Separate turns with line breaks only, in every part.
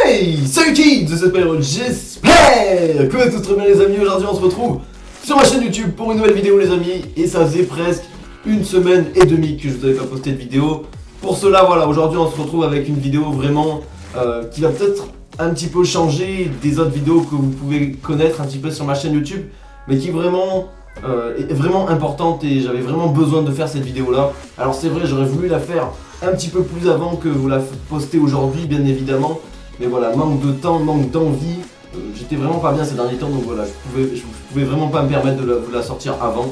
Hey, salut kids, j'espère que tout très bien les amis. Aujourd'hui on se retrouve sur ma chaîne YouTube pour une nouvelle vidéo les amis. Et ça faisait presque une semaine et demie que je vous avais pas posté de vidéo. Pour cela voilà, aujourd'hui on se retrouve avec une vidéo vraiment qui va peut-être un petit peu changer des autres vidéos que vous pouvez connaître un petit peu sur ma chaîne YouTube. Mais qui vraiment est vraiment importante et j'avais vraiment besoin de faire cette vidéo là. Alors c'est vrai, j'aurais voulu la faire un petit peu plus avant que vous la postez aujourd'hui bien évidemment. Mais voilà, manque de temps, manque d'envie, j'étais vraiment pas bien ces derniers temps, donc voilà, je pouvais vraiment pas me permettre de vous la sortir avant.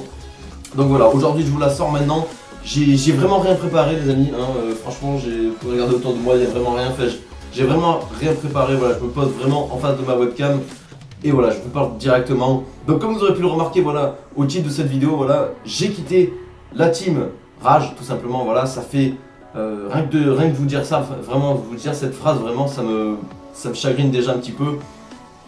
Donc voilà, aujourd'hui je vous la sors maintenant. J'ai vraiment rien préparé les amis, hein, franchement, vous pouvez regarder autour de moi, il n'y a vraiment rien fait. J'ai vraiment rien préparé, voilà, je me pose vraiment en face de ma webcam. Et voilà, je vous parle directement. Donc comme vous aurez pu le remarquer, voilà, au titre de cette vidéo, voilà, j'ai quitté la team Rage, tout simplement, voilà, ça fait... rien que vous dire ça, vraiment vous dire cette phrase, vraiment ça me chagrine déjà un petit peu.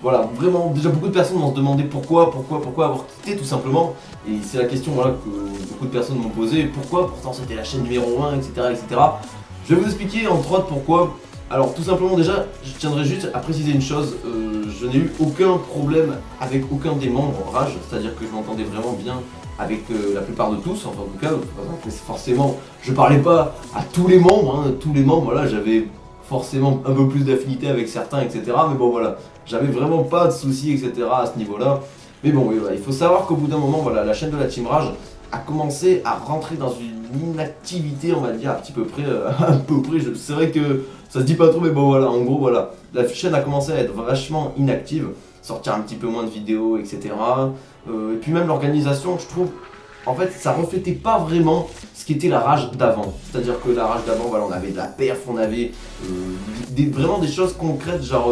Voilà, vraiment, déjà beaucoup de personnes m'ont demandé pourquoi avoir quitté tout simplement. Et c'est la question voilà, que beaucoup de personnes m'ont posé, pourquoi, pourtant c'était la chaîne numéro 1, etc. etc. Je vais vous expliquer entre autres pourquoi. Alors tout simplement déjà, je tiendrai juste à préciser une chose, je n'ai eu aucun problème avec aucun des membres Rage, c'est-à-dire que je m'entendais vraiment bien avec la plupart de tous, enfin en tout cas, forcément, je parlais pas à tous les membres, voilà, j'avais forcément un peu plus d'affinité avec certains, etc. Mais bon voilà, j'avais vraiment pas de soucis, etc. à ce niveau-là. Mais bon, oui, voilà, il faut savoir qu'au bout d'un moment, voilà, la chaîne de la Team Rage a commencé à rentrer dans une inactivité, on va dire, à peu près, c'est vrai que ça se dit pas trop, mais bon voilà, en gros voilà, la chaîne a commencé à être vachement inactive, sortir un petit peu moins de vidéos, etc. Et puis même l'organisation, je trouve, en fait, ça reflétait pas vraiment ce qu'était la Rage d'avant. C'est-à-dire que la Rage d'avant, voilà, on avait de la perf, on avait vraiment des choses concrètes, genre,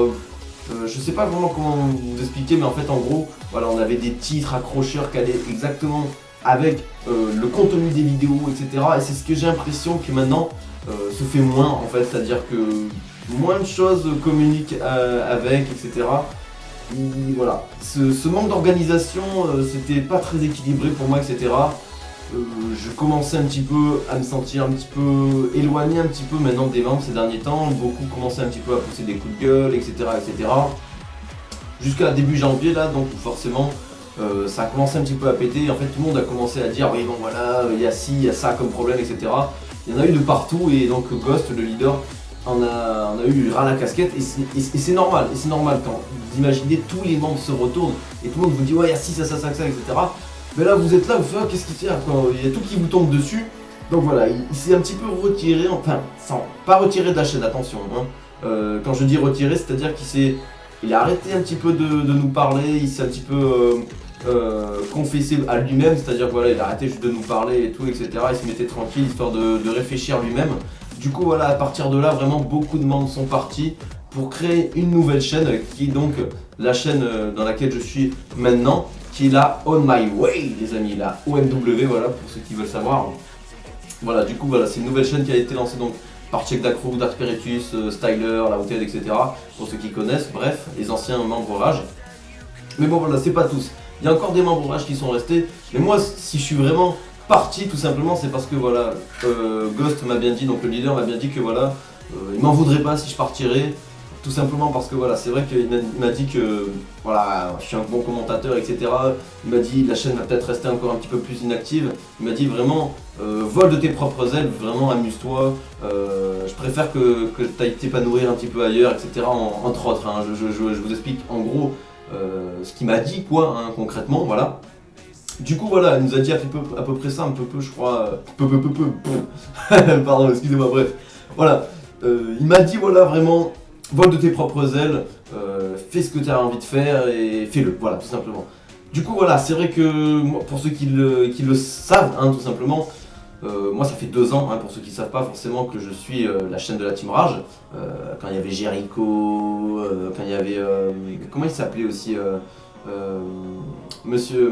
je sais pas vraiment comment vous expliquer, mais en fait, en gros, voilà, on avait des titres accrocheurs qui allaient exactement avec le contenu des vidéos, etc. Et c'est ce que j'ai l'impression que maintenant se fait moins, en fait, c'est-à-dire que moins de choses communiquent avec, etc. Et voilà, ce manque d'organisation, c'était pas très équilibré pour moi, etc. Je commençais un petit peu à me sentir un petit peu éloigné un petit peu maintenant des membres ces derniers temps. Beaucoup commençaient un petit peu à pousser des coups de gueule, etc. etc. Jusqu'à début janvier là, donc forcément ça a commencé un petit peu à péter. En fait tout le monde a commencé à dire oui bon voilà, il y a ci, il y a ça comme problème, etc. Il y en a eu de partout et donc Ghost, le leader, on a eu ras la casquette et c'est normal, quand vous imaginez tous les membres se retournent et tout le monde vous dit ouais il y a ci, ça, etc. Mais là vous êtes là, vous faites qu'est-ce qu'il fait quoi, il y a tout qui vous tombe dessus. Donc voilà, il s'est un petit peu retiré, enfin sans pas retiré de la chaîne, attention hein. Quand je dis retiré, c'est-à-dire il a arrêté un petit peu de nous parler, il s'est un petit peu confessé à lui-même, c'est-à-dire voilà, il a arrêté juste de nous parler et tout, etc. Il se mettait tranquille histoire de réfléchir lui-même. Du coup voilà, à partir de là, vraiment beaucoup de membres sont partis pour créer une nouvelle chaîne qui est donc la chaîne dans laquelle je suis maintenant, qui est la On My Way les amis, la OMW, voilà pour ceux qui veulent savoir. Voilà, du coup voilà, c'est une nouvelle chaîne qui a été lancée donc par Check Dacro, Dark Spiritus, Styler, La Hôtel, etc. Pour ceux qui connaissent, bref, les anciens membres Rage. Mais bon voilà, c'est pas tous. Il y a encore des membres Rage qui sont restés. Mais moi, si je suis vraiment parti, tout simplement, c'est parce que voilà, Ghost m'a bien dit, donc le leader m'a bien dit que voilà, il m'en voudrait pas si je partirais. Tout simplement parce que voilà, c'est vrai qu'il m'a dit que voilà, je suis un bon commentateur, etc. Il m'a dit la chaîne va peut-être rester encore un petit peu plus inactive. Il m'a dit vraiment, vole de tes propres ailes, vraiment amuse-toi. Je préfère que tu ailles t'épanouir un petit peu ailleurs, etc. Entre autres, hein. Je vous explique en gros ce qu'il m'a dit, quoi, hein, concrètement, voilà. Du coup, voilà, il nous a dit à peu près ça, je crois. Pardon, excusez-moi, bref. Voilà, il m'a dit, voilà, vraiment. Vole de tes propres ailes, fais ce que tu as envie de faire et fais-le, voilà, tout simplement. Du coup, voilà, c'est vrai que pour ceux qui le savent, hein, tout simplement, moi ça fait 2 ans, hein, pour ceux qui ne savent pas forcément, que je suis la chaîne de la Team Rage. Quand il y avait Jericho, quand il y avait... comment il s'appelait aussi Monsieur...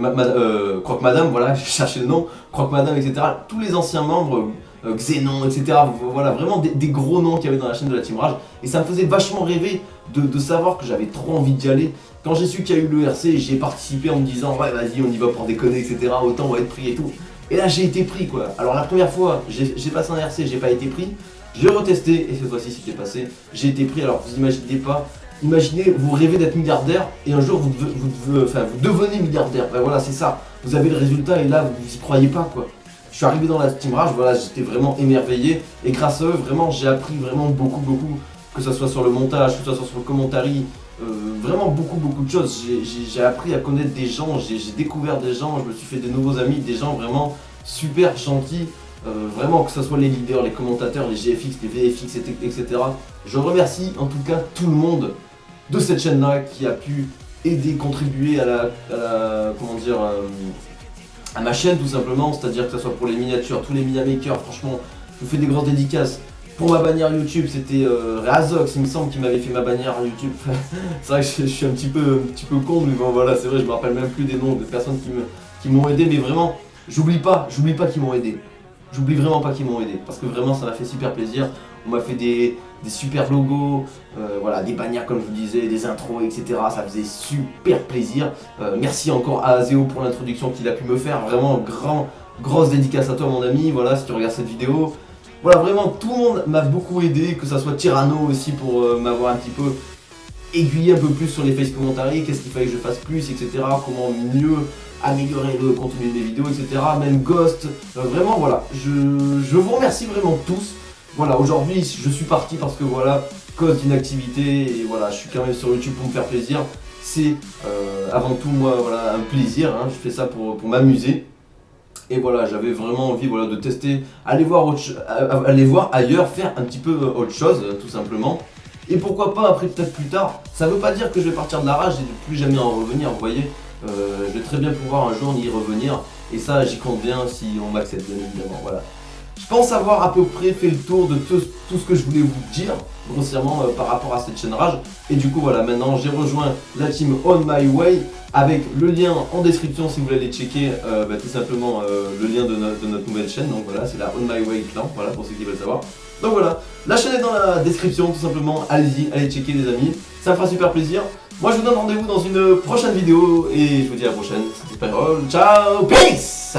Croque Madame, voilà, j'ai cherché le nom, Croque Madame, etc. Tous les anciens membres... Xenon, etc. Voilà, vraiment des gros noms qu'il y avait dans la chaîne de la Team Rage. Et ça me faisait vachement rêver de savoir que j'avais trop envie d'y aller. Quand j'ai su qu'il y a eu le RC, j'y ai participé en me disant ouais vas-y on y va pour déconner, etc. Autant on va être pris et tout. Et là j'ai été pris quoi. Alors la première fois j'ai passé un RC, j'ai pas été pris. J'ai retesté et cette fois-ci c'était passé. J'ai été pris, alors vous imaginez pas, imaginez, vous rêvez d'être milliardaire et un jour vous devenez milliardaire. Ben voilà, c'est ça. Vous avez le résultat et là vous y croyez pas quoi. Je suis arrivé dans la Steam Rage, voilà, j'étais vraiment émerveillé et grâce à eux, vraiment, j'ai appris vraiment beaucoup, que ce soit sur le montage, que ce soit sur le commentary, vraiment beaucoup de choses. J'ai appris à connaître des gens, j'ai découvert des gens, je me suis fait de nouveaux amis, des gens vraiment super gentils, vraiment que ce soit les leaders, les commentateurs, les GFX, les VFX, etc. Je remercie en tout cas tout le monde de cette chaîne-là qui a pu aider, contribuer à la comment dire, à ma chaîne tout simplement, c'est-à-dire que ce soit pour les miniatures, tous les minimakers, franchement, je vous fais des grosses dédicaces. Pour ma bannière YouTube, c'était Razox, il me semble, qu'il m'avait fait ma bannière YouTube. C'est vrai que je suis un petit peu con, mais bon voilà, c'est vrai, je me rappelle même plus des noms de personnes qui m'ont aidé, mais vraiment, j'oublie pas qu'ils m'ont aidé. J'oublie vraiment pas qu'ils m'ont aidé, parce que vraiment ça m'a fait super plaisir. On m'a fait des super logos, voilà, des bannières comme je vous disais, des intros, etc. Ça faisait super plaisir. Merci encore à Azeo pour l'introduction qu'il a pu me faire. Vraiment grosse dédicace à toi mon ami, voilà, si tu regardes cette vidéo. Voilà, vraiment tout le monde m'a beaucoup aidé, que ça soit Tyranno aussi pour m'avoir un petit peu aiguillé un peu plus sur les face commentary, qu'est-ce qu'il fallait que je fasse plus, etc. Comment mieux améliorer le contenu de mes vidéos, etc. Même Ghost, vraiment voilà, je vous remercie vraiment tous. Voilà, aujourd'hui je suis parti parce que voilà, cause d'inactivité et voilà, je suis quand même sur YouTube pour me faire plaisir. C'est avant tout moi voilà un plaisir, hein, je fais ça pour m'amuser. Et voilà, j'avais vraiment envie voilà, de tester, aller voir ailleurs, faire un petit peu autre chose tout simplement. Et pourquoi pas après peut-être plus tard, ça veut pas dire que je vais partir de la rage et de plus jamais en revenir, vous voyez. Je vais très bien pouvoir un jour y revenir et ça j'y compte bien si on m'accepte bien évidemment, voilà. Je pense avoir à peu près fait le tour de tout ce que je voulais vous dire grossièrement par rapport à cette chaîne Rage. Et du coup voilà, maintenant j'ai rejoint la team On My Way avec le lien en description si vous voulez aller checker tout simplement le lien de notre nouvelle chaîne. Donc voilà, c'est la On My Way Clan, voilà pour ceux qui veulent savoir. Donc voilà, la chaîne est dans la description tout simplement, allez-y, allez checker les amis, ça me fera super plaisir. Moi je vous donne rendez-vous dans une prochaine vidéo et je vous dis à la prochaine, c'était Spyrol, ciao, peace.